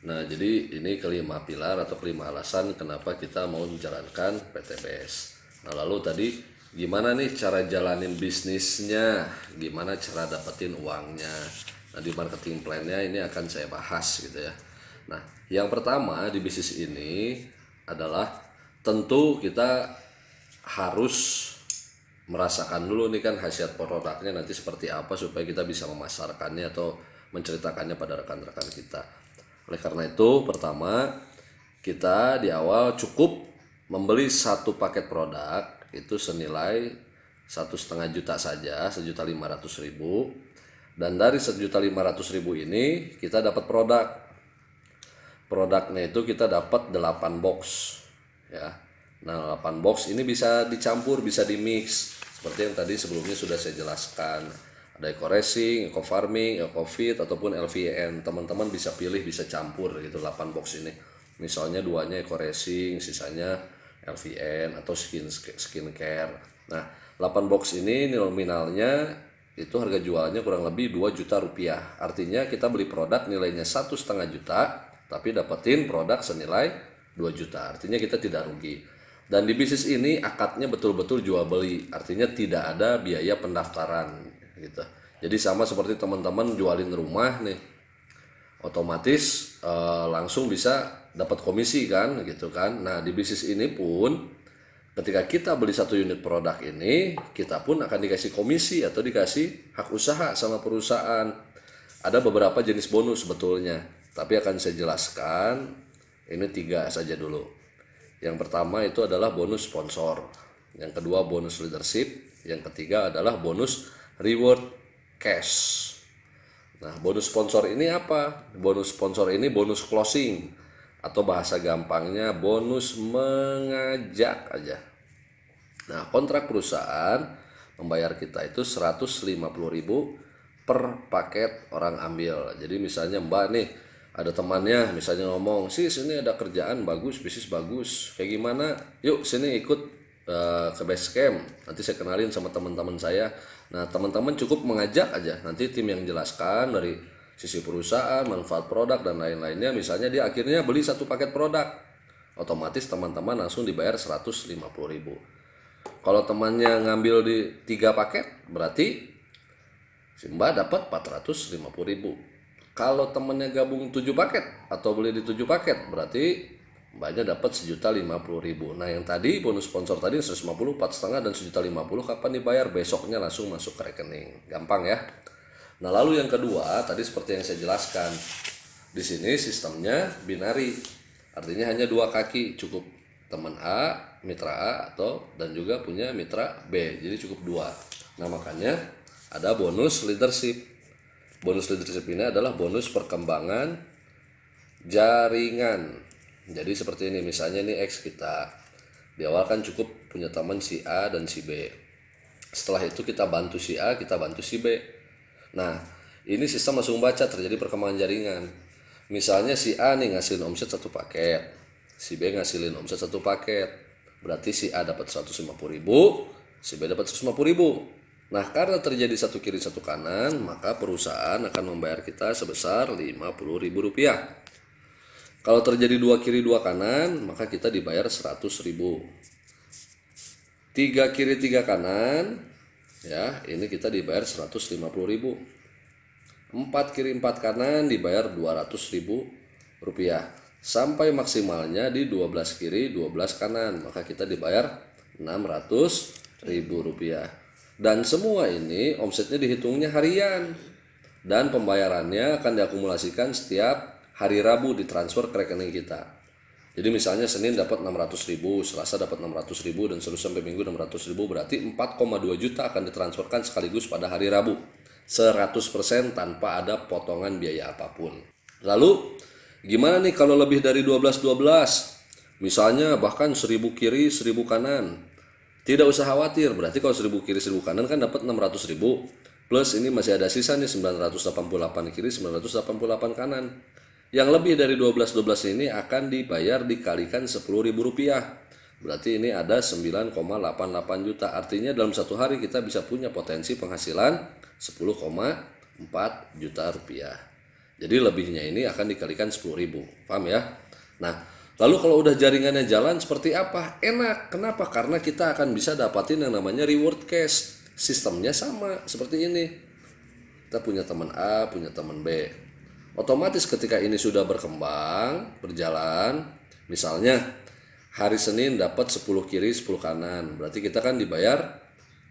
Nah, jadi ini kelima pilar atau kelima alasan kenapa kita mau menjalankan PTBS. Nah, lalu tadi gimana nih cara jalanin bisnisnya, gimana cara dapetin uangnya. Nah, di marketing plan-nya ini akan saya bahas gitu ya. Nah, yang pertama di bisnis ini adalah tentu kita harus merasakan dulu nih kan khasiat produknya nanti seperti apa supaya kita bisa memasarkannya atau menceritakannya pada rekan-rekan kita. Oleh karena itu, pertama kita di awal cukup membeli satu paket produk itu senilai 1,5 juta saja, 1.500.000, dan dari 1.500.000 ini kita dapat produknya itu kita dapat 8 box ya. Nah, 8 box ini bisa dicampur, bisa dimix seperti yang tadi sebelumnya sudah saya jelaskan. Ada eco racing, eco farming, eco fit ataupun LVN. Teman-teman bisa pilih, bisa campur gitu 8 box ini. Misalnya duanya eco racing, sisanya LVN atau skincare. Nah, 8 box ini nominalnya itu harga jualnya kurang lebih 2 juta rupiah. Artinya kita beli produk nilainya 1,5 juta, tapi dapetin produk senilai 2 juta. Artinya kita tidak rugi. Dan di bisnis ini akadnya betul-betul jual beli, artinya tidak ada biaya pendaftaran gitu. Jadi sama seperti teman-teman jualin rumah nih, otomatis langsung bisa dapat komisi kan gitu kan. Nah, di bisnis ini pun ketika kita beli satu unit produk ini, kita pun akan dikasih komisi atau dikasih hak usaha sama perusahaan. Ada beberapa jenis bonus sebetulnya, tapi akan saya jelaskan ini 3 saja dulu. Yang pertama itu adalah bonus sponsor, yang kedua bonus leadership, yang ketiga adalah bonus reward cash. Nah, bonus sponsor ini apa? Bonus sponsor ini bonus closing atau bahasa gampangnya bonus mengajak aja. Nah, kontrak perusahaan membayar kita itu 150.000 per paket orang ambil. Jadi misalnya Mbak nih ada temannya misalnya ngomong, "Sis, ini ada kerjaan bagus, bisnis bagus. Kayak gimana? Yuk sini ikut ke base camp. Nanti saya kenalin sama teman-teman saya." Nah, teman-teman cukup mengajak aja. Nanti tim yang jelaskan dari sisi perusahaan, manfaat produk dan lain-lainnya. Misalnya dia akhirnya beli satu paket produk. Otomatis teman-teman langsung dibayar 150.000. Kalau temannya ngambil di 3 paket, berarti si Mbak dapat 450.000. Kalau temennya gabung 7 paket atau beli di 7 paket, berarti Mbaknya dapat 1.050.000. Nah, yang tadi bonus sponsor tadi 150, 4,5 dan 1.050 kapan dibayar? Besoknya langsung masuk ke rekening. Gampang ya. Nah, lalu yang kedua tadi seperti yang saya jelaskan. Di sini sistemnya binari. Artinya hanya 2 kaki, cukup teman A, mitra A dan juga punya mitra B. Jadi cukup 2. Nah, makanya ada bonus leadership. Bonus leadership ini adalah bonus perkembangan jaringan. Jadi seperti ini, misalnya ini X kita. Di awal kan cukup punya teman si A dan si B. Setelah itu kita bantu si A, kita bantu si B. Nah, ini sistem langsung baca terjadi perkembangan jaringan. Misalnya si A nih ngasilin omset 1 paket, si B ngasilin omset 1 paket. Berarti si A dapat 150.000, si B dapat 150.000. Nah, karena terjadi satu kiri satu kanan, maka perusahaan akan membayar kita sebesar 50.000 rupiah. Kalau terjadi 2 kiri 2 kanan, maka kita dibayar 100.000. 3 kiri 3 kanan, ya ini kita dibayar 150.000. 4 kiri 4 kanan dibayar 200.000 rupiah. Sampai maksimalnya di 12 kiri 12 kanan, maka kita dibayar 600.000 rupiah. Dan semua ini omsetnya dihitungnya harian dan pembayarannya akan diakumulasikan setiap hari Rabu ditransfer ke rekening kita. Jadi misalnya Senin dapat 600.000, Selasa dapat 600.000 dan seterusnya sampai Minggu 600.000, berarti 4,2 juta akan ditransferkan sekaligus pada hari Rabu. 100% tanpa ada potongan biaya apapun. Lalu gimana nih kalau lebih dari 12-12? Misalnya bahkan 1.000 kiri 1.000 kanan. Tidak usah khawatir, berarti kalau 1.000 kiri 1.000 kanan kan dapat 600.000. Plus ini masih ada sisa nih 988 kiri 988 kanan. Yang lebih dari 12-12 ini akan dibayar dikalikan 10.000 rupiah. Berarti ini ada 9,88 juta. Artinya dalam satu hari kita bisa punya potensi penghasilan 10,4 juta rupiah. Jadi lebihnya ini akan dikalikan 10.000. Paham ya? Nah, lalu kalau udah jaringannya jalan seperti apa? Enak. Kenapa? Karena kita akan bisa dapatin yang namanya reward cash. Sistemnya sama seperti ini. Kita punya teman A, punya teman B. Otomatis ketika ini sudah berkembang, berjalan, misalnya hari Senin dapat 10 kiri 10 kanan, berarti kita kan dibayar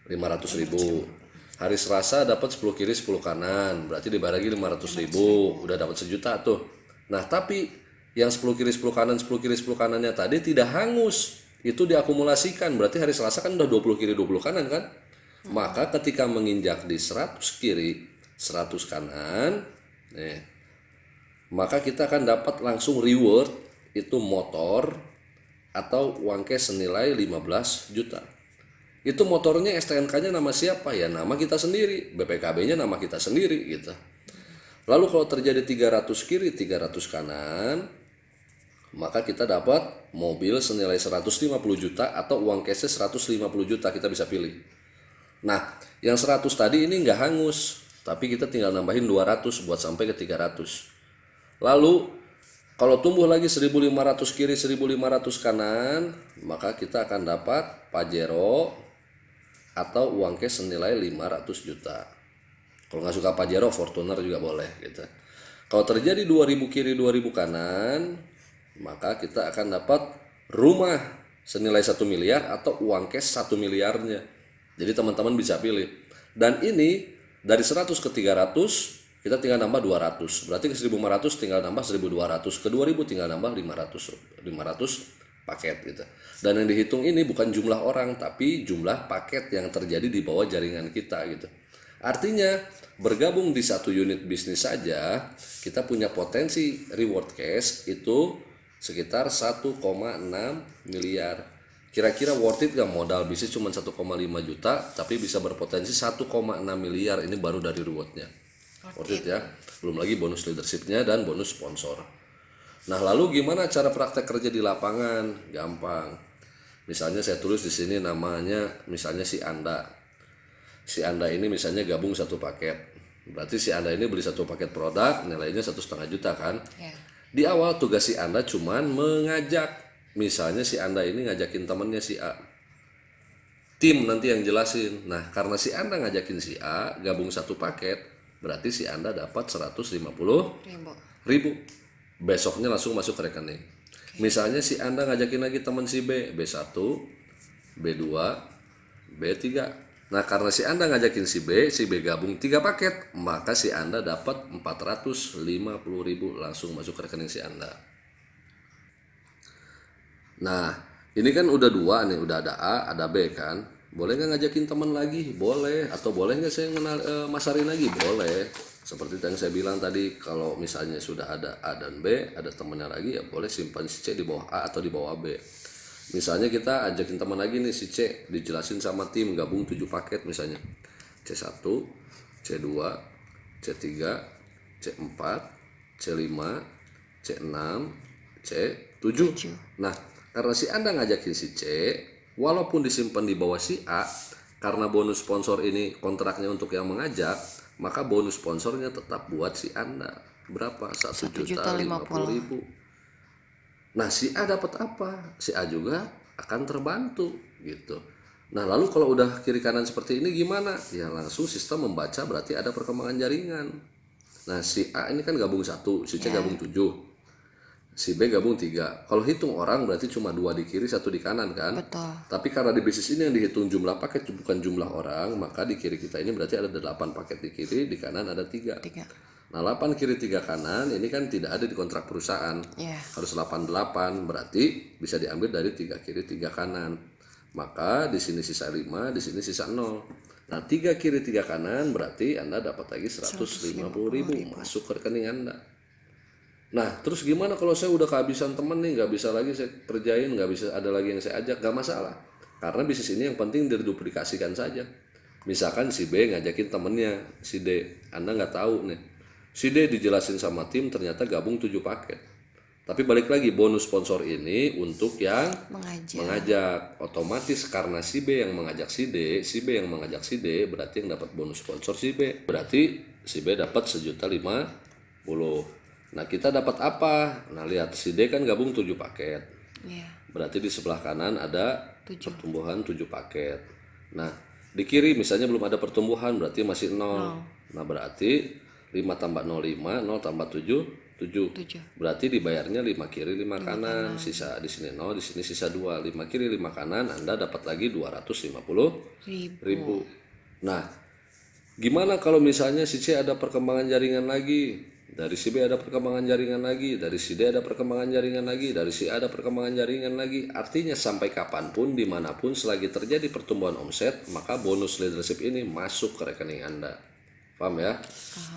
500.000. Hari Selasa dapat 10 kiri 10 kanan, berarti dibayar lagi 500.000, udah dapat 1 juta tuh. Nah, tapi yang 10 kiri 10 kanan 10 kiri 10 kanannya tadi tidak hangus, itu diakumulasikan, berarti hari Selasa kan udah 20 kiri 20 kanan kan. Maka ketika menginjak di 100 kiri 100 kanan, nih, maka kita akan dapat langsung reward, itu motor atau uang cash senilai 15 juta. Itu motornya STNK-nya nama siapa? Ya nama kita sendiri, BPKB-nya nama kita sendiri gitu. Lalu kalau terjadi 300 kiri 300 kanan, maka kita dapat mobil senilai 150 juta atau uang cash-nya 150 juta, kita bisa pilih. Nah, yang 100 tadi ini nggak hangus, tapi kita tinggal nambahin 200 buat sampai ke 300. Lalu kalau tumbuh lagi 1.500 kiri 1.500 kanan, maka kita akan dapat Pajero atau uang cash senilai 500 juta. Kalau nggak suka Pajero, Fortuner juga boleh gitu. Kalau terjadi 2.000 kiri 2.000 kanan, maka kita akan dapat rumah senilai 1 miliar atau uang cash 1 miliarnya. Jadi teman-teman bisa pilih. Dan ini dari 100 ke 300 kita tinggal nambah 200. Berarti ke 1.500 tinggal nambah 1.200. Ke 2.000 tinggal nambah 500 paket gitu. Dan yang dihitung ini bukan jumlah orang, tapi jumlah paket yang terjadi di bawah jaringan kita gitu. Artinya bergabung di satu unit bisnis saja kita punya potensi reward cash itu sekitar 1,6 miliar. Kira-kira worth it gak modal bisnis cuma 1,5 juta tapi bisa berpotensi 1,6 miliar, ini baru dari rewardnya. Worth it ya. Belum lagi bonus leadershipnya dan bonus sponsor. Nah, lalu gimana cara praktek kerja di lapangan? Gampang. Misalnya saya tulis di sini namanya misalnya si Anda. Si Anda ini misalnya gabung satu paket. Berarti si Anda ini beli satu paket produk nilainya 1,5 juta kan? Yeah. Di awal tugas si Anda cuman mengajak. Misalnya si Anda ini ngajakin temennya si A. Tim nanti yang jelasin. Nah, karena si Anda ngajakin si A gabung satu paket, berarti si Anda dapat 150.000. Besoknya langsung masuk ke rekening. Misalnya si Anda ngajakin lagi teman si B, B1, B2, B3. Nah, karena si Anda ngajakin si B gabung 3 paket, maka si Anda dapat 450.000 langsung masuk ke rekening si Anda. Nah, ini kan udah 2 nih, udah ada A, ada B kan. Boleh nggak ngajakin teman lagi? Boleh. Atau boleh nggak saya masarin lagi? Boleh. Seperti yang saya bilang tadi, kalau misalnya sudah ada A dan B, ada temannya lagi, ya boleh simpan si C di bawah A atau di bawah B. Misalnya kita ajakin teman lagi nih si C, dijelasin sama tim, gabung 7 paket misalnya. C1, C2, C3, C4, C5, C6, C7. Nah, karena si Anda ngajakin si C, walaupun disimpan di bawah si A, karena bonus sponsor ini kontraknya untuk yang mengajak, maka bonus sponsornya tetap buat si Anda. Berapa? 1.050.000. Nah, si A dapat apa? Si A juga akan terbantu gitu. Nah, lalu kalau udah kiri kanan seperti ini gimana? Ya langsung sistem membaca berarti ada perkembangan jaringan. Nah, si A ini kan gabung 1, si C gabung 7. Si B gabung 3. Kalau hitung orang berarti cuma 2 di kiri 1 di kanan kan. Betul. Tapi karena di bisnis ini yang dihitung jumlah paket bukan jumlah orang, maka di kiri kita ini berarti ada 8 paket di kiri, di kanan ada 3. Nah, 8 kiri 3 kanan ini kan tidak ada di kontrak perusahaan. Harus 88, berarti bisa diambil dari 3 kiri 3 kanan. Maka di sini sisa 5, di sini sisa 0. Nah, 3 kiri 3 kanan berarti Anda dapat lagi 150.000 masuk ke rekening Anda. Nah, terus gimana kalau saya udah kehabisan temen nih, nggak bisa lagi saya kerjain, nggak bisa ada lagi yang saya ajak, nggak masalah. Karena bisnis ini yang penting diduplikasikan saja. Misalkan si B ngajakin temennya, si D, Anda nggak tahu nih. Si D dijelasin sama tim ternyata gabung 7 paket. Tapi balik lagi, bonus sponsor ini untuk yang mengajak. Otomatis karena si B yang mengajak si D, si B yang mengajak si D, berarti yang dapat bonus sponsor si B. Berarti si B dapat 1.500.000. Nah, kita dapat apa? Nah, lihat si D kan gabung 7 paket. Iya. Berarti di sebelah kanan ada 7. pertumbuhan 7 paket. Nah, di kiri misalnya belum ada pertumbuhan, berarti masih 0. Nah, berarti 5 tambah 0, 5, 0 tambah 7, 7. 7. Berarti dibayarnya 5 kiri 5 kanan. Sisa di sini 0, di sini sisa 2. 5 kiri 5 kanan, Anda dapat lagi 250.000. Nah, gimana kalau misalnya si C ada perkembangan jaringan lagi? Dari si B ada perkembangan jaringan lagi, dari si D ada perkembangan jaringan lagi, dari si A ada perkembangan jaringan lagi. Artinya sampai kapanpun, dimanapun selagi terjadi pertumbuhan omset, maka bonus leadership ini masuk ke rekening Anda. Paham ya?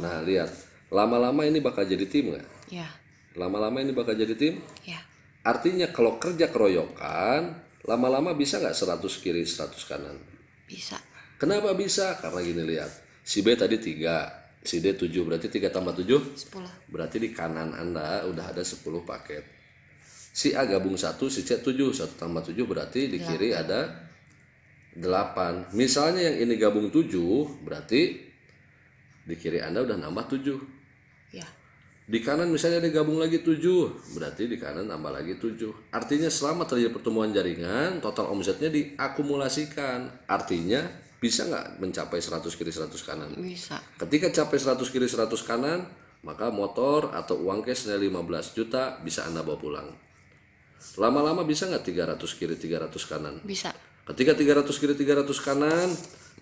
Nah, lihat. Lama-lama ini bakal jadi tim nggak? Ya. Lama-lama ini bakal jadi tim? Ya. Artinya kalau kerja keroyokan, lama-lama bisa nggak 100 kiri 100 kanan? Bisa. Kenapa bisa? Karena gini, lihat. Si B tadi 3. Si D 7, berarti 3 tambah 7 10. berarti di kanan Anda udah ada 10 paket. Si A gabung 1, si C 7, 1 tambah 7 berarti di kiri ada 8. Misalnya yang ini gabung 7, berarti di kiri Anda udah nambah 7. Ya. Di kanan misalnya dia gabung lagi 7, berarti di kanan tambah lagi 7. Artinya selama terjadi pertumbuhan jaringan, total omsetnya diakumulasikan. Artinya bisa nggak mencapai 100 kiri 100 kanan? Bisa. Ketika capai 100 kiri 100 kanan, maka motor atau uang cash nilai 15 juta bisa Anda bawa pulang. Lama-lama bisa nggak 300 kiri 300 kanan? Bisa. Ketika 300 kiri 300 kanan,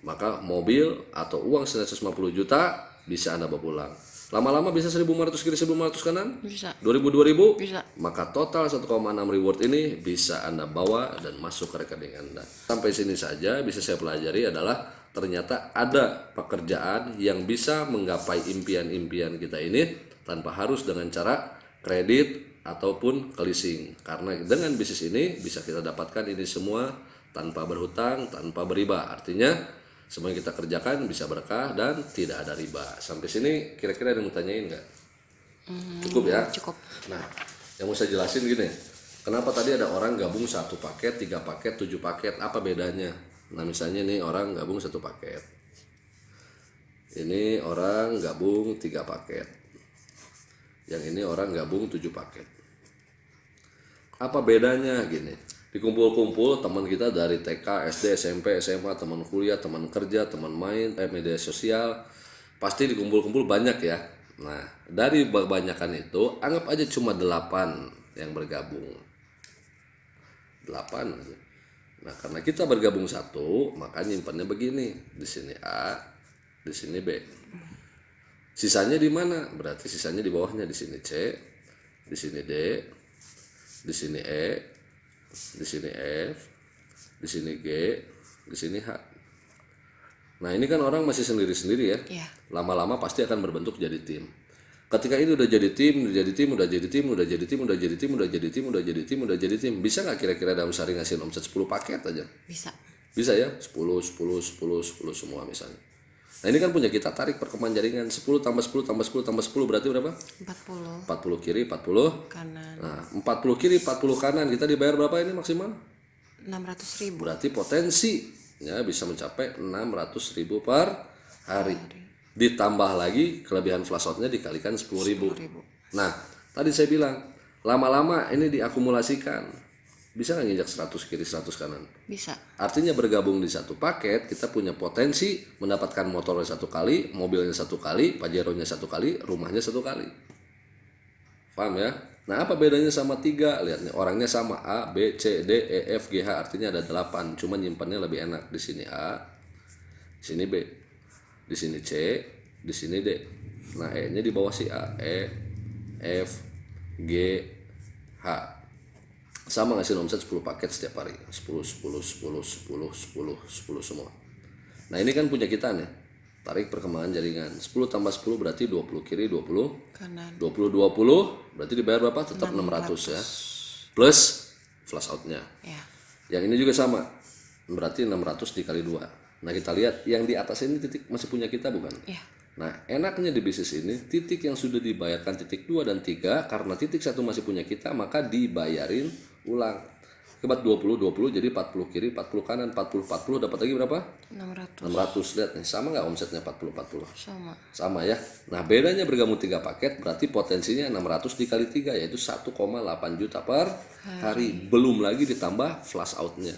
maka mobil atau uang senilai 150 juta bisa Anda bawa pulang. Lama-lama bisa 1.500 kiri 1.500 kanan? Bisa. 2.000 Bisa. maka total 1,6 reward ini bisa Anda bawa dan masuk ke rekening Anda. Sampai sini saja bisa saya pelajari adalah ternyata ada pekerjaan yang bisa menggapai impian-impian kita ini tanpa harus dengan cara kredit ataupun ke leasing. Karena dengan bisnis ini bisa kita dapatkan ini semua tanpa berhutang, tanpa beriba. Artinya semua yang kita kerjakan bisa berkah dan tidak ada riba. Sampai sini kira-kira ada yang mau tanyain nggak? Cukup ya? Cukup. Nah, yang mau saya jelasin gini. Kenapa tadi ada orang gabung 1 paket, 3 paket, 7 paket? Apa bedanya? Nah, misalnya nih orang gabung 1 paket. Ini orang gabung 3 paket. Yang ini orang gabung 7 paket. Apa bedanya gini? Dikumpul-kumpul teman kita dari TK, SD, SMP, SMA, teman kuliah, teman kerja, teman main, media sosial, pasti dikumpul-kumpul banyak ya. Nah, dari kebanyakan itu anggap aja cuma 8 yang bergabung. 8. Nah, karena kita bergabung 1, maka nyimpannya begini. Di sini A, di sini B. Sisanya di mana? Berarti sisanya di bawahnya, di sini C, di sini D, di sini E, di sini F, di sini G, di sini H. Nah, ini kan orang masih sendiri-sendiri ya. Iya. Lama-lama pasti akan berbentuk jadi tim. Ketika ini udah jadi tim, udah jadi tim, udah jadi tim, udah jadi tim, udah jadi tim, udah jadi tim, udah jadi tim, udah jadi tim. Bisa nggak kira-kira dalam sehari ngasihin omset 10 paket aja? Bisa. Bisa ya? 10, 10, 10, 10 semua misalnya. Nah, ini kan punya kita tarik perkembangan jaringan 10 tambah 10 tambah 10 tambah 10 berarti berapa? 40. 40 kiri, 40 Kanan. Nah, 40 kiri, 40 kanan. Kita dibayar berapa ini maksimal? 600.000. Berarti potensi ya bisa mencapai 600.000 per hari. Ditambah lagi kelebihan flash outnya dikalikan 10.000. Nah, tadi saya bilang lama-lama ini diakumulasikan. Bisa nggak nginjak 100 kiri 100 kanan? Bisa. Artinya bergabung di 1 paket kita punya potensi mendapatkan motornya 1 kali, mobilnya 1 kali, Pajero-nya 1 kali, rumahnya 1 kali. Paham ya? Nah, apa bedanya sama 3? Lihat nih, orangnya sama A, B, C, D, E, F, G, H. Artinya ada 8. Cuma nyimpannya lebih enak. Di sini A, di sini B, di sini C, di sini D. Nah, E-nya di bawah si A. E, F, G, H. Sama ngasih omset 10 paket setiap hari. 10, 10, 10, 10, 10, 10 semua. Nah, ini kan punya kita nih. Tarik perkembangan jaringan. 10 tambah 10 berarti 20 kiri, 20 Kanan. 20 20 berarti dibayar berapa? Tetap 600 ya. Plus flash outnya. Ya. Yang ini juga sama. Berarti 600 dikali 2. Nah, kita lihat yang di atas ini titik masih punya kita bukan? Ya. Nah, enaknya di bisnis ini titik yang sudah dibayarkan titik 2 dan 3 karena titik 1 masih punya kita maka dibayarin ulang. Akibat 20 jadi 40 kiri 40 kanan, 40 dapat lagi berapa? 600. 600. Lihat nih, sama nggak omsetnya 40? Sama. Sama ya. Nah, bedanya bergabung 3 paket berarti potensinya 600 dikali 3 yaitu 1,8 juta per hari. Belum lagi ditambah flash outnya.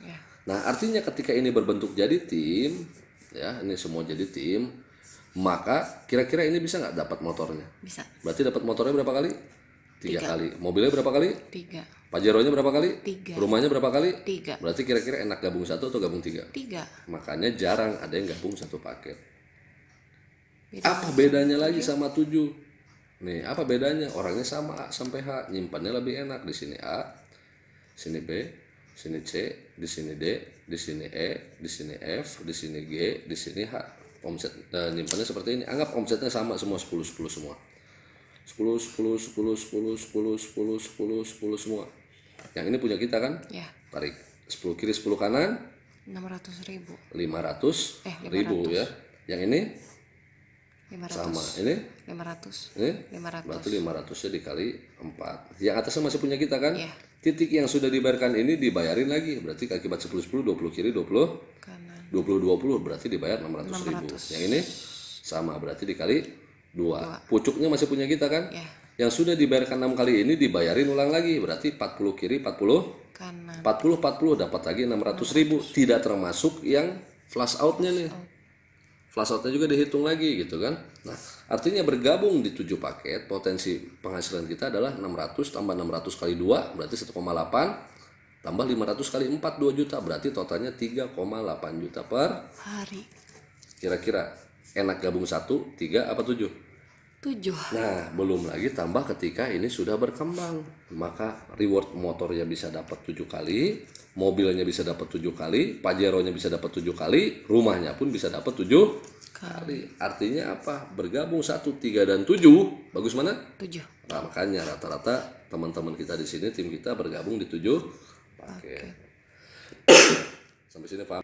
Ya. Nah, artinya ketika ini berbentuk jadi tim, ya, ini semua jadi tim, maka kira-kira ini bisa nggak dapat motornya? Bisa. Berarti dapat motornya berapa kali? 3 kali. Mobilnya berapa kali? 3. Pajeronya berapa kali? 3. Rumahnya berapa kali? 3. Berarti kira-kira enak gabung 1 atau gabung 3? 3. Makanya jarang ada yang gabung 1 paket. Beda. Apa bedanya lagi sama 7? Nih, apa bedanya? Orangnya sama A sampai H, nyimpannya lebih enak. Di sini A, sini B, sini C, di sini D, di sini E, di sini F, di sini G, di sini H. Omset nyimpannya seperti ini. Anggap omsetnya sama semua 10 semua. 10 semua. Yang ini punya kita kan? Ya. Tarik 10 kiri 10 kanan 600.000. 500.000 ya. Yang ini 500. sama. Ini 500. ini 500. berarti 500-nya dikali 4. Yang atasnya masih punya kita kan? Ya. Titik yang sudah dibayarkan ini dibayarin lagi. Berarti akibat 10 20 kiri 20 Kanan. 20 berarti dibayar 600.000. Yang ini sama berarti dikali 2. Pucuknya masih punya kita kan? Ya. Yang sudah dibayarkan 6 kali ini dibayarin ulang lagi. Berarti 40 kiri 40 Kanan. 40 dapat lagi 600.000. Tidak termasuk yang flash outnya nih. Flash outnya juga dihitung lagi gitu kan. Nah, artinya bergabung di 7 paket potensi penghasilan kita adalah 600 tambah 600 kali 2 berarti 1,8 tambah 500 kali 4 2 juta berarti totalnya 3,8 juta per Hari. kira-kira enak gabung 1, 3 apa 7? 7. Nah, belum lagi tambah ketika ini sudah berkembang. Maka reward motornya bisa dapat 7 kali, mobilnya bisa dapat 7 kali, Pajero-nya bisa dapat 7 kali, rumahnya pun bisa dapat 7 kali. Artinya apa? Bergabung 1, 3 dan 7, bagus mana? 7. Nah, makanya rata-rata teman-teman kita di sini tim kita bergabung di 7 paket. Sampai sini paham?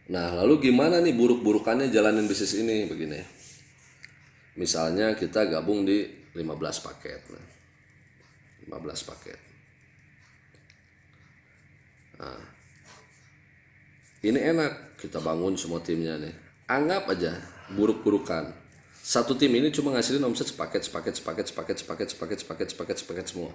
Nah, lalu gimana nih buruk-burukannya jalanin bisnis ini begini. Misalnya kita gabung di 15 paket. 15 paket. Nah, ini enak kita bangun semua timnya nih. Anggap aja buruk-burukan. Satu tim ini cuma ngasilin omset sepaket semua.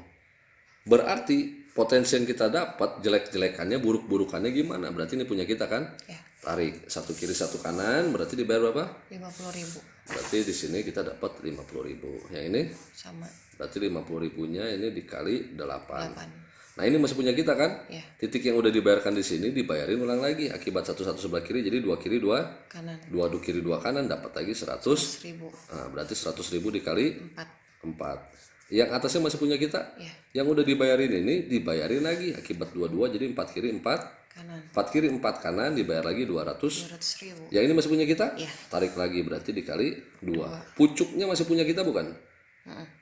Berarti potensi yang kita dapat jelek-jelekannya, buruk-burukannya gimana? Berarti ini punya kita kan? Ya. Tarik 1 kiri 1 kanan berarti dibayar berapa? 50.000. Berarti di sini kita dapat 50.000. Yang ini Sama. berarti 50.000-nya ini dikali 8. 8. Nah, ini masih punya kita kan? Ya. Titik yang udah dibayarkan di sini dibayarin ulang lagi akibat 1 sebelah kiri jadi 2 kiri 2 Kanan. 2 kiri 2 kanan dapat lagi 100. 100.000. Nah, berarti 100.000 dikali 4. 4. Yang atasnya masih punya kita? Ya. Yang udah dibayarin ini dibayarin lagi akibat 22 jadi 4 kiri 4 Kanan. 4 kiri 4 kanan dibayar lagi 200. 200.000. Yang ini masih punya kita? Ya. Tarik lagi berarti dikali 2. Pucuknya masih punya kita bukan?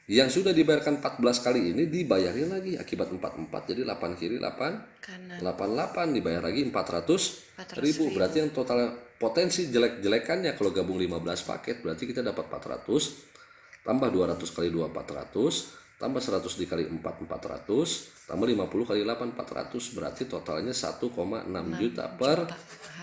Yang sudah dibayarkan 14 kali ini dibayarin lagi akibat 4 jadi 8 kiri 8 Kanan. 88 dibayar lagi 400.000. Berarti yang total potensi jelek-jelekannya kalau gabung 15 paket berarti kita dapat 400 tambah 200 kali 2 400 tambah 100 dikali 4 400 tambah 50 kali 8 400 berarti totalnya 1,6 juta per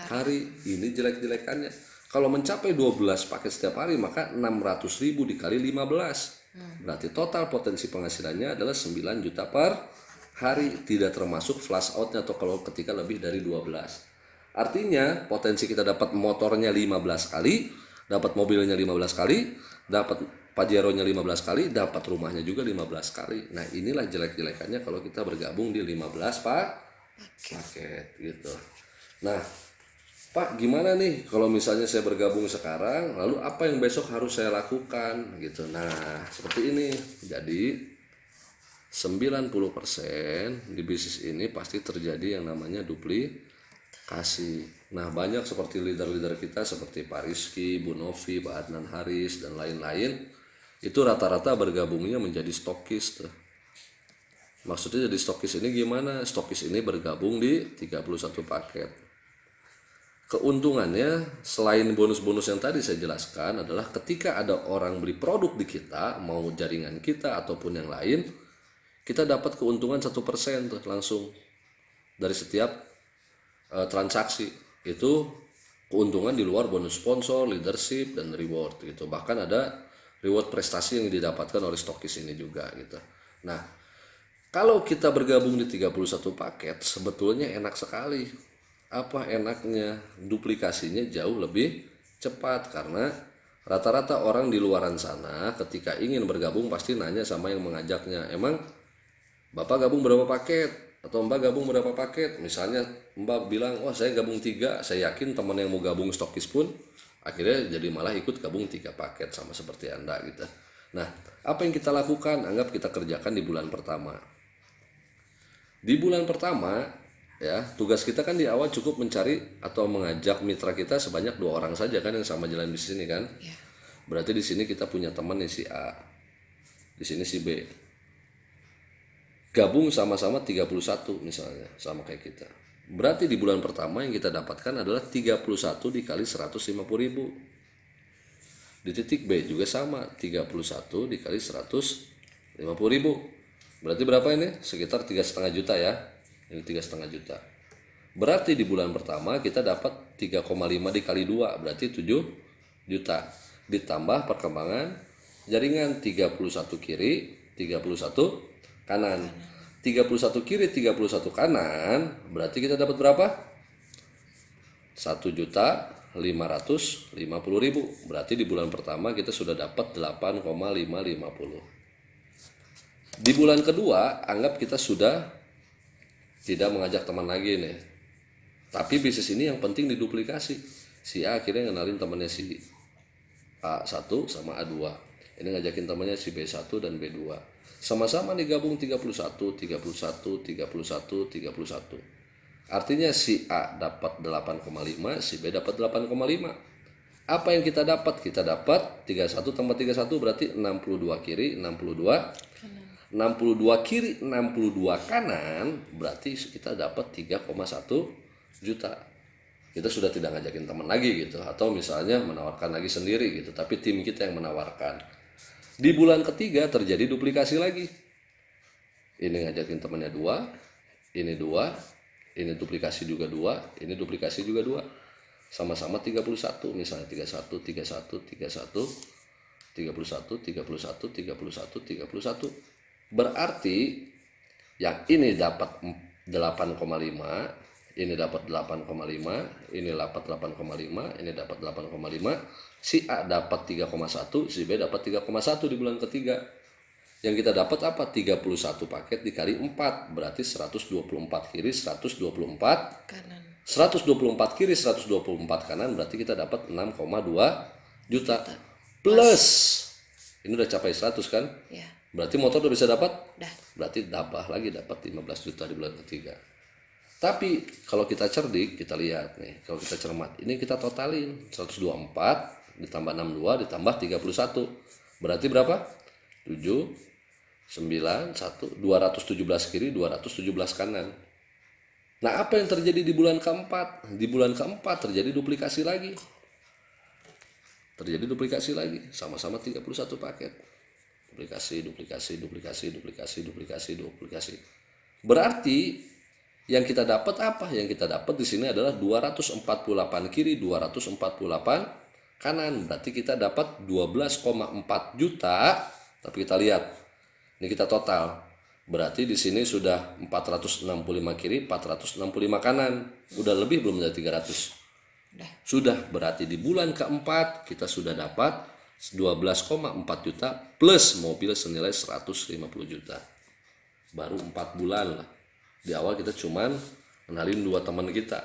hari. Ini jelek-jelekannya. Kalau mencapai 12 paket setiap hari maka 600.000 dikali 15 berarti total potensi penghasilannya adalah 9 juta per hari, tidak termasuk flash outnya atau kalau ketika lebih dari 12. Artinya potensi kita dapat motornya 15 kali, dapat mobilnya 15 kali, dapat Pajero-nya 15 kali, dapat rumahnya juga 15 kali. Nah, inilah jelek-jelekannya kalau kita bergabung di 15 paket gitu. Nah, Pak, gimana nih kalau misalnya saya bergabung sekarang, lalu apa yang besok harus saya lakukan gitu. Nah, seperti ini. Jadi 90% di bisnis ini pasti terjadi yang namanya duplikasi. Nah, banyak seperti leader-leader kita seperti Pak Rizky, Bu Novi, Pak Adnan Haris dan lain-lain itu rata-rata bergabungnya menjadi stokis tuh. Maksudnya jadi stokis ini gimana? Stokis ini bergabung di 31 paket. Keuntungannya selain bonus-bonus yang tadi saya jelaskan adalah ketika ada orang beli produk di kita, mau jaringan kita ataupun yang lain, kita dapat keuntungan 1% tuh langsung dari setiap transaksi. Itu keuntungan di luar bonus sponsor, leadership, dan reward gitu. Bahkan ada reward prestasi yang didapatkan oleh stokis ini juga gitu. Nah, kalau kita bergabung di 31 paket sebetulnya enak sekali. Apa enaknya? Duplikasinya jauh lebih cepat karena rata-rata orang di luaran sana ketika ingin bergabung pasti nanya sama yang mengajaknya, emang Bapak gabung berapa paket? Atau Mbak gabung berapa paket? Misalnya Mbak bilang, wah saya gabung 3, saya yakin teman yang mau gabung stokis pun akhirnya jadi malah ikut gabung 3 paket sama seperti Anda gitu. Nah, apa yang kita lakukan? Anggap kita kerjakan di bulan pertama. Di bulan pertama, ya tugas kita kan di awal cukup mencari atau mengajak mitra kita sebanyak 2 orang saja kan yang sama jalan di sini kan. Ya. Berarti di sini kita punya teman nih si A, di sini si B. Gabung sama-sama 31 misalnya, sama kayak kita. Berarti di bulan pertama yang kita dapatkan adalah 31 dikali 150.000. Di titik B juga sama, 31 dikali 150.000. Berarti berapa ini? Sekitar 3,5 juta ya. Ini 3,5 juta. Berarti di bulan pertama kita dapat 3,5 dikali 2, berarti 7 juta. Ditambah perkembangan jaringan 31 kiri, 31 kanan. 31 kiri, 31 kanan, berarti kita dapat berapa? 1.550.000. Berarti di bulan pertama kita sudah dapat 8,550. Di bulan kedua, anggap kita sudah tidak mengajak teman lagi nih. Tapi bisnis ini yang penting diduplikasi. Si A akhirnya ngenalin temannya si A1 sama A2. Ini ngajakin temannya si B1 dan B2. Sama-sama digabung 31, 31, 31, 31. Artinya si A dapat 8,5, si B dapat 8,5. Apa yang kita dapat? Kita dapat 31 tambah 31 berarti 62 kiri, 62 kiri, 62 kanan, berarti kita dapat 3,1 juta. Kita sudah tidak ngajakin teman lagi gitu, atau misalnya menawarkan lagi sendiri gitu, tapi tim kita yang menawarkan. Di bulan ketiga terjadi duplikasi lagi. Ini ngajakin temannya 2, ini 2, ini duplikasi juga 2, ini duplikasi juga 2. Sama-sama 31, misalnya 31, 31, 31, 31, 31, 31, 31. Berarti yang ini dapat 8,5, ini dapat 8,5, ini dapat 8,5, ini dapat 8,5, si A dapat 3,1, si B dapat 3,1 di bulan ketiga. Yang kita dapat apa? 31 paket dikali 4, berarti 124 kiri, 124 Kanan. 124 kiri, 124 kanan, berarti kita dapat 6,2 juta. Plus, ini udah capai 100 kan? Ya. Berarti motor udah bisa dapat? Dah. Berarti tambah lagi dapat 15 juta di bulan ketiga. Tapi kalau kita cerdik, kita lihat nih, kalau kita cermat, ini kita totalin 124 ditambah 62 ditambah 31. Berarti berapa? 7 9 1 217 kiri, 217 kanan. Nah, apa yang terjadi di bulan keempat? Di bulan keempat terjadi duplikasi lagi. Terjadi duplikasi lagi, sama-sama 31 paket. Duplikasi. Berarti yang kita dapat apa? Yang kita dapat di sini adalah 248 kiri, 248 kanan. Berarti kita dapat 12,4 juta. Tapi kita lihat, ini kita total. Berarti di sini sudah 465 kiri, 465 kanan. Udah lebih belum dari 300? Sudah. Berarti di bulan keempat kita sudah dapat 12,4 juta plus mobil senilai 150 juta. Baru 4 bulan lah. Di awal kita cuman kenalin 2 teman kita.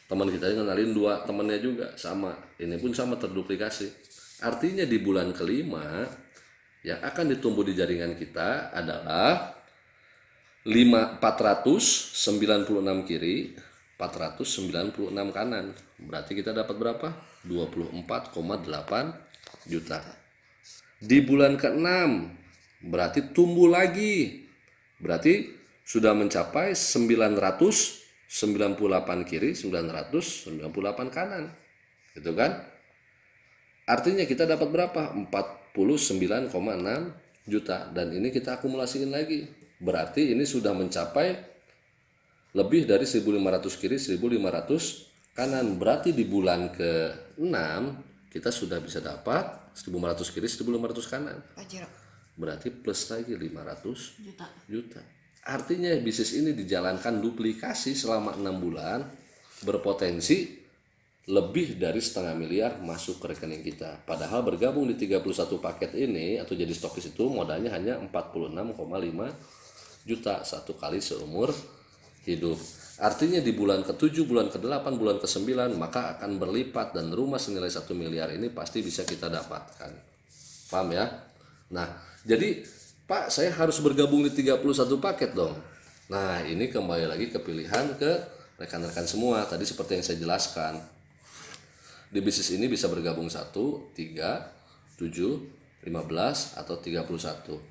Teman kita kenalin 2 temannya juga sama. Ini pun sama terduplikasi. Artinya di bulan kelima yang akan ditumbuh di jaringan kita adalah 496 kiri, 496 kanan. Berarti kita dapat berapa? 24,8 juta. Di bulan ke-6 berarti tumbuh lagi. Berarti sudah mencapai 998 kiri, 998 kanan. Gitu kan? Artinya kita dapat berapa? 49,6 juta. Dan ini kita akumulasiin lagi. Berarti ini sudah mencapai lebih dari 1.500 kiri, 1.500 kanan. Berarti di bulan ke-6 kita sudah bisa dapat 1.500 kiri, 1.500 kanan. Pak Jiro. Berarti plus lagi 500 Juta. juta. Artinya bisnis ini dijalankan duplikasi selama 6 bulan, berpotensi lebih dari 0,5 miliar masuk ke rekening kita. Padahal bergabung di 31 paket ini atau jadi stokis itu modalnya hanya 46,5 juta satu kali seumur hidup. Artinya di bulan ke-7, bulan ke-8, bulan ke-9 maka akan berlipat dan rumah senilai 1 miliar ini pasti bisa kita dapatkan. Paham ya? Nah, jadi Pak, saya harus bergabung di 31 paket dong. Nah, ini kembali lagi ke pilihan ke rekan-rekan semua. Tadi seperti yang saya jelaskan. Di bisnis ini bisa bergabung 1, 3, 7, 15, atau 31.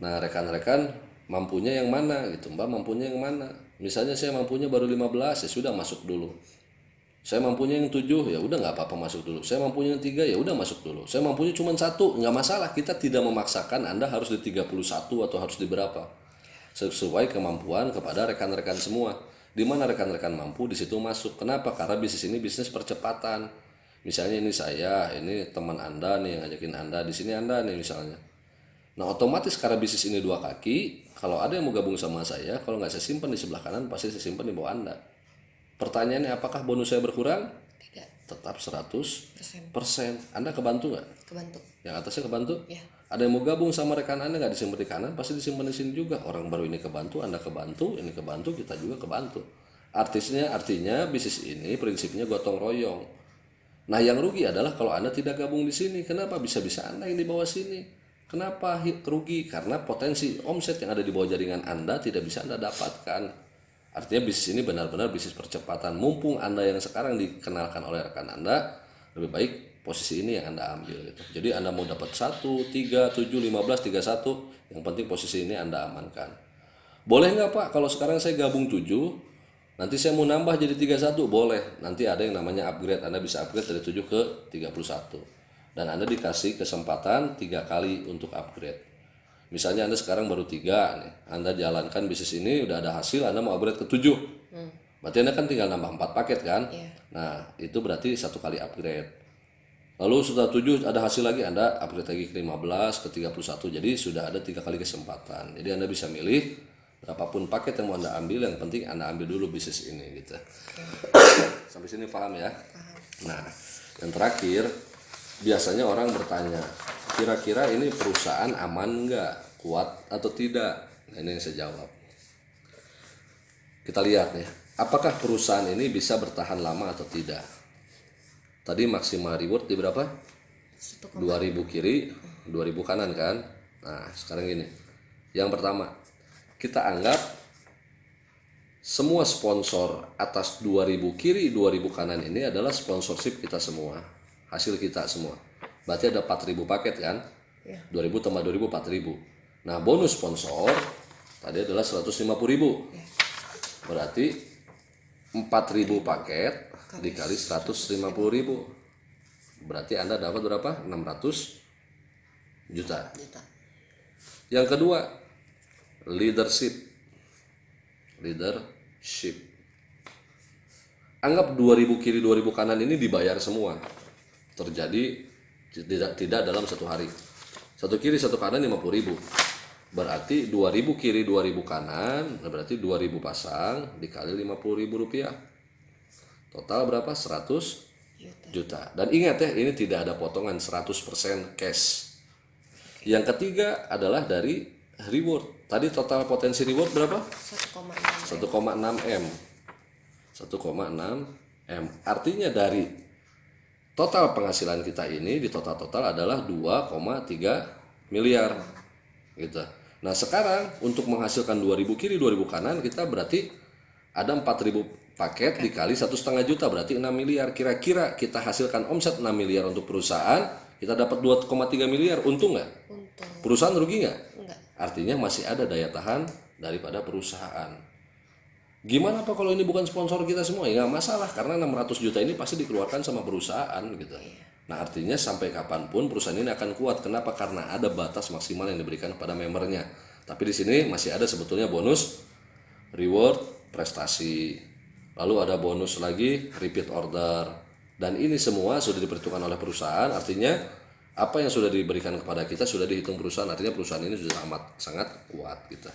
Nah, rekan-rekan mampunya yang mana gitu. Mbak mampunya yang mana? Misalnya saya mampunya baru 15, ya sudah masuk dulu. Saya mampunya yang 7, ya udah nggak apa-apa masuk dulu. Saya mampunya yang 3, ya udah masuk dulu. Saya mampunya cuma 1, nggak masalah. Kita tidak memaksakan Anda harus di 31 atau harus di berapa. Sesuai kemampuan kepada rekan-rekan semua. Di mana rekan-rekan mampu di situ masuk. Kenapa? Karena bisnis ini bisnis percepatan. Misalnya ini saya, ini teman Anda nih yang ngajakin Anda, di sini Anda nih misalnya. Nah, otomatis karena bisnis ini 2 kaki, kalau ada yang mau gabung sama saya, kalau nggak saya simpan di sebelah kanan, pasti saya simpan di bawah Anda. Pertanyaannya, apakah bonus saya berkurang? Tidak. Tetap 100%. Anda kebantu nggak? Kebantu. Yang atasnya kebantu? Ya. Ada yang mau gabung sama rekan Anda nggak disimpan di kanan? Pasti disimpan di sini juga. Orang baru ini kebantu, Anda kebantu, ini kebantu, kita juga kebantu. Artinya bisnis ini prinsipnya gotong royong. Nah, yang rugi adalah kalau Anda tidak gabung di sini. Kenapa? Bisa-bisa Anda yang di bawah sini. Kenapa rugi? Karena potensi omset yang ada di bawah jaringan Anda tidak bisa Anda dapatkan. Artinya bisnis ini benar-benar bisnis percepatan. Mumpung Anda yang sekarang dikenalkan oleh rekan Anda, lebih baik posisi ini yang Anda ambil gitu. Jadi Anda mau dapat 1, 3, 7, 15, 31, yang penting posisi ini Anda amankan. Boleh nggak Pak kalau sekarang saya gabung 7, nanti saya mau nambah jadi 31? Boleh. Nanti ada yang namanya upgrade. Anda bisa upgrade dari 7 ke 31. Dan Anda dikasih kesempatan 3 kali untuk upgrade. Misalnya Anda sekarang baru 3 nih, Anda jalankan bisnis ini, udah ada hasil, Anda mau upgrade ke 7. Berarti Anda kan tinggal nambah 4 paket kan? Iya. Nah, itu berarti 1 kali upgrade. Lalu setelah 7 ada hasil lagi, Anda upgrade lagi ke 15, ke 31. Jadi sudah ada 3 kali kesempatan. Jadi Anda bisa milih berapapun paket yang mau Anda ambil, yang penting Anda ambil dulu bisnis ini gitu. Sampai sini paham ya? Nah, yang terakhir, biasanya orang bertanya, kira-kira ini perusahaan aman nggak, kuat atau tidak? Nah, ini yang saya jawab. Kita lihat nih, apakah perusahaan ini bisa bertahan lama atau tidak? Tadi maksimal reward di berapa? 2.000 kiri, 2.000 kanan kan? Nah, sekarang gini. Yang pertama, kita anggap semua sponsor atas 2.000 kiri, 2.000 kanan ini adalah sponsorship kita semua. Hasil kita semua. Berarti ada 4.000 paket kan? Ya. 2.000 tambah 2.000, 4.000. Nah, bonus sponsor tadi adalah 150.000. Ya. Berarti 4.000 paket dikali 150.000. Berarti Anda dapat berapa? 600 juta. Yang kedua, leadership. Anggap 2.000 kiri 2.000 kanan ini dibayar semua. Terjadi tidak dalam 1 hari. 1 kiri 1 kanan 50.000. Berarti 2.000 kiri 2.000 kanan, berarti 2.000 pasang dikali 50.000 rupiah. Total berapa? 100 juta. Dan ingat ya, ini tidak ada potongan, 100% cash. Yang ketiga adalah dari reward. Tadi total potensi reward berapa? 1,6 M. 1,6 M. Artinya dari total penghasilan kita ini di total adalah 2,3 miliar. Gitu. Nah, sekarang untuk menghasilkan 2.000 kiri 2.000 kanan, kita berarti ada 4.000 paket dikali 1,5 juta, berarti 6 miliar. Kira-kira kita hasilkan omset 6 miliar untuk perusahaan, kita dapat 2,3 miliar. Untung nggak? Untung. Perusahaan rugi nggak? Enggak. Artinya masih ada daya tahan daripada perusahaan. Gimana Pak kalau ini bukan sponsor kita semua? Ya nggak masalah, karena 600 juta ini pasti dikeluarkan sama perusahaan gitu. Nah, artinya sampai kapanpun perusahaan ini akan kuat. Kenapa? Karena ada batas maksimal yang diberikan kepada membernya. Tapi di sini masih ada sebetulnya bonus reward prestasi. Lalu ada bonus lagi repeat order. Dan ini semua sudah diperhitungkan oleh perusahaan, artinya apa yang sudah diberikan kepada kita sudah dihitung perusahaan, artinya perusahaan ini sudah sangat kuat gitu.